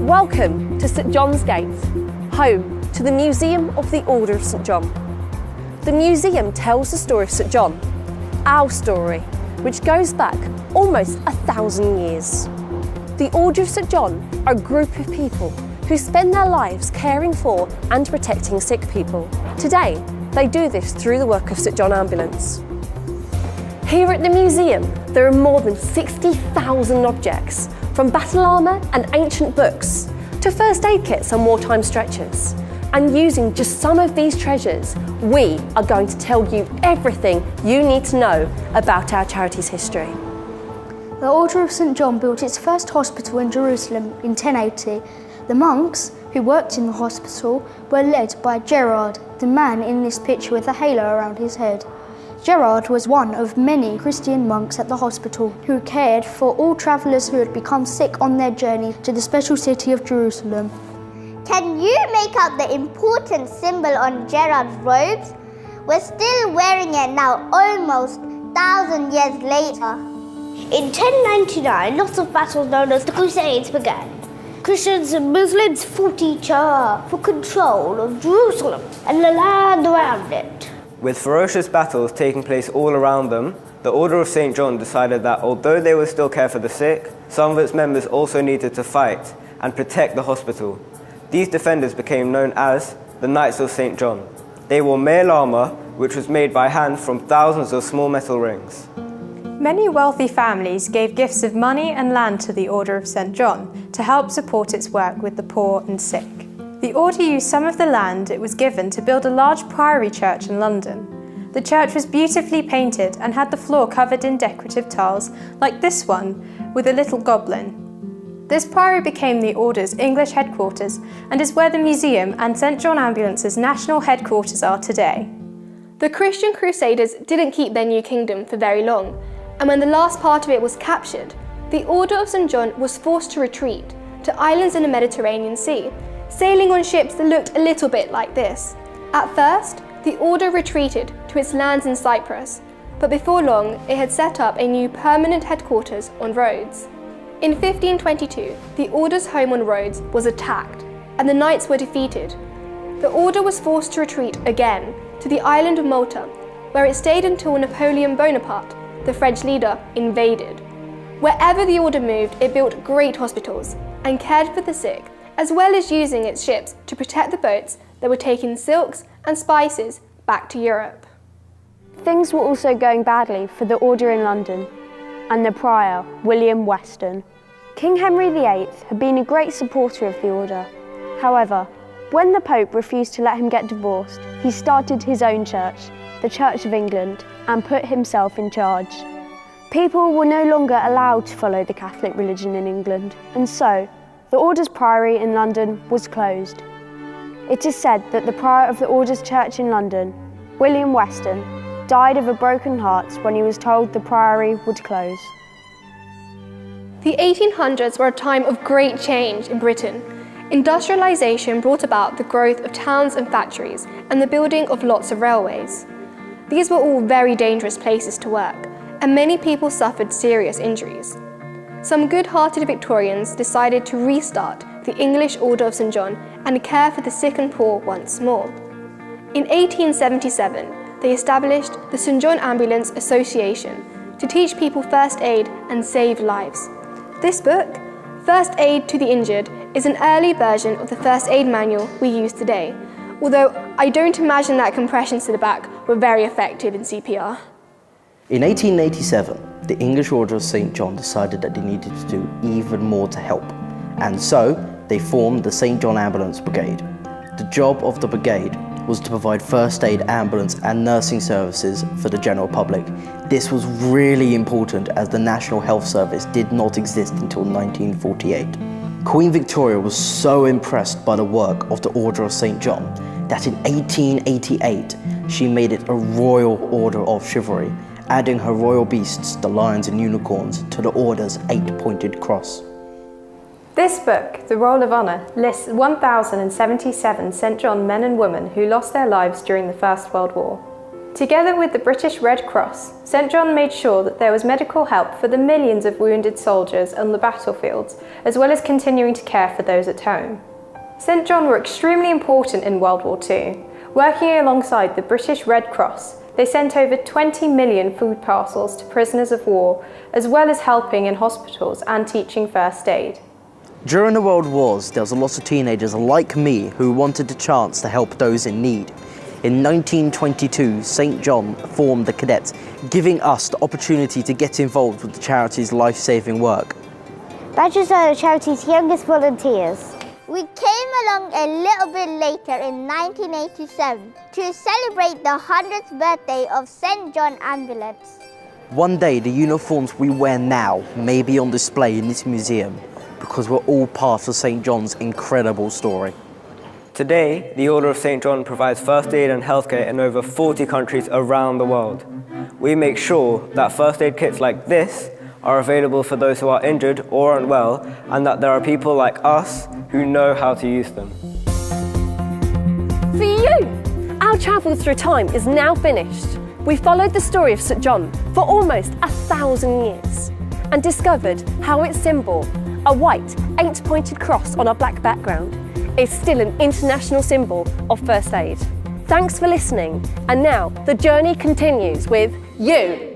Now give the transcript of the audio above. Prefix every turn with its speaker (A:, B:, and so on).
A: Welcome to St John's Gate, home to the Museum of the Order of St John. The museum tells the story of St John, our story, which goes back almost 1,000 years. The Order of St John are a group of people who spend their lives caring for and protecting sick people. Today, they do this through the work of St John Ambulance. Here at the museum, there are more than 60,000 objects, from battle armour and ancient books to first aid kits and wartime stretchers. And using just some of these treasures, we are going to tell you everything you need to know about our charity's history.
B: The Order of St John built its first hospital in Jerusalem in 1080. The monks who worked in the hospital were led by Gerard, the man in this picture with a halo around his head. Gerard was one of many Christian monks at the hospital who cared for all travellers who had become sick on their journey to the special city of Jerusalem.
C: Can you make out the important symbol on Gerard's robes? We're still wearing it now, almost 1,000 years later.
D: In 1099, lots of battles known as the Crusades began. Christians and Muslims fought each other for control of Jerusalem and the land around it.
E: With ferocious battles taking place all around them, the Order of St. John decided that although they would still care for the sick, some of its members also needed to fight and protect the hospital. These defenders became known as the Knights of St. John. They wore mail armour, which was made by hand from thousands of small metal rings.
F: Many wealthy families gave gifts of money and land to the Order of St John to help support its work with the poor and sick. The Order used some of the land it was given to build a large Priory Church in London. The church was beautifully painted and had the floor covered in decorative tiles like this one with a little goblin. This priory became the Order's English headquarters and is where the museum and St John Ambulance's national headquarters are today.
G: The Christian Crusaders didn't keep their new kingdom for very long, and when the last part of it was captured, the Order of St John was forced to retreat to islands in the Mediterranean Sea, sailing on ships that looked a little bit like this. At first, the Order retreated to its lands in Cyprus, but before long it had set up a new permanent headquarters on Rhodes. In 1522, the Order's home on Rhodes was attacked, and the Knights were defeated. The Order was forced to retreat again to the island of Malta, where it stayed until Napoleon Bonaparte, the French leader, invaded. Wherever the Order moved, it built great hospitals and cared for the sick, as well as using its ships to protect the boats that were taking silks and spices back to Europe.
H: Things were also going badly for the Order in London and the prior, William Weston. King Henry VIII had been a great supporter of the Order. However, when the Pope refused to let him get divorced, he started his own church, the Church of England, and put himself in charge. People were no longer allowed to follow the Catholic religion in England, and so the Order's Priory in London was closed. It is said that the prior of the Order's church in London, William Weston, died of a broken heart when he was told the Priory would close.
G: The 1800s were a time of great change in Britain. Industrialisation brought about the growth of towns and factories and the building of lots of railways. These were all very dangerous places to work, and many people suffered serious injuries. Some good-hearted Victorians decided to restart the English Order of St John and care for the sick and poor once more. In 1877, they established the St John Ambulance Association to teach people first aid and save lives. This book, First Aid to the Injured, is an early version of the first aid manual we use today, although I don't imagine that compressions to the back were very effective in CPR.
I: In 1887, the English Order of St John decided that they needed to do even more to help, and so they formed the St John Ambulance Brigade. The job of the brigade was to provide first aid, ambulance and nursing services for the general public. This was really important as the National Health Service did not exist until 1948. Queen Victoria was so impressed by the work of the Order of St John that in 1888 she made it a Royal Order of Chivalry, adding her royal beasts, the lions and unicorns, to the Order's 8-pointed cross.
F: This book, The Roll of Honour, lists 1,077 St John men and women who lost their lives during the First World War. Together with the British Red Cross, St John made sure that there was medical help for the millions of wounded soldiers on the battlefields, as well as continuing to care for those at home. St John were extremely important in World War II. Working alongside the British Red Cross, they sent over 20 million food parcels to prisoners of war, as well as helping in hospitals and teaching first aid.
I: During the World Wars, there was a lot of teenagers like me who wanted the chance to help those in need. In 1922, St John formed the Cadets, giving us the opportunity to get involved with the charity's life-saving work.
C: Badgers are the charity's youngest volunteers. We came along a little bit later in 1987 to celebrate the 100th birthday of St John Ambulance.
I: One day, the uniforms we wear now may be on display in this museum because we're all part of St John's incredible story.
E: Today, the Order of St. John provides first aid and healthcare in over 40 countries around the world. We make sure that first aid kits like this are available for those who are injured or unwell, and that there are people like us who know how to use them.
A: For you! Our travel through time is now finished. We followed the story of St John for almost 1,000 years and discovered how its symbol, a white 8-pointed cross on a black background, is still an international symbol of first aid. Thanks for listening, and now the journey continues with you.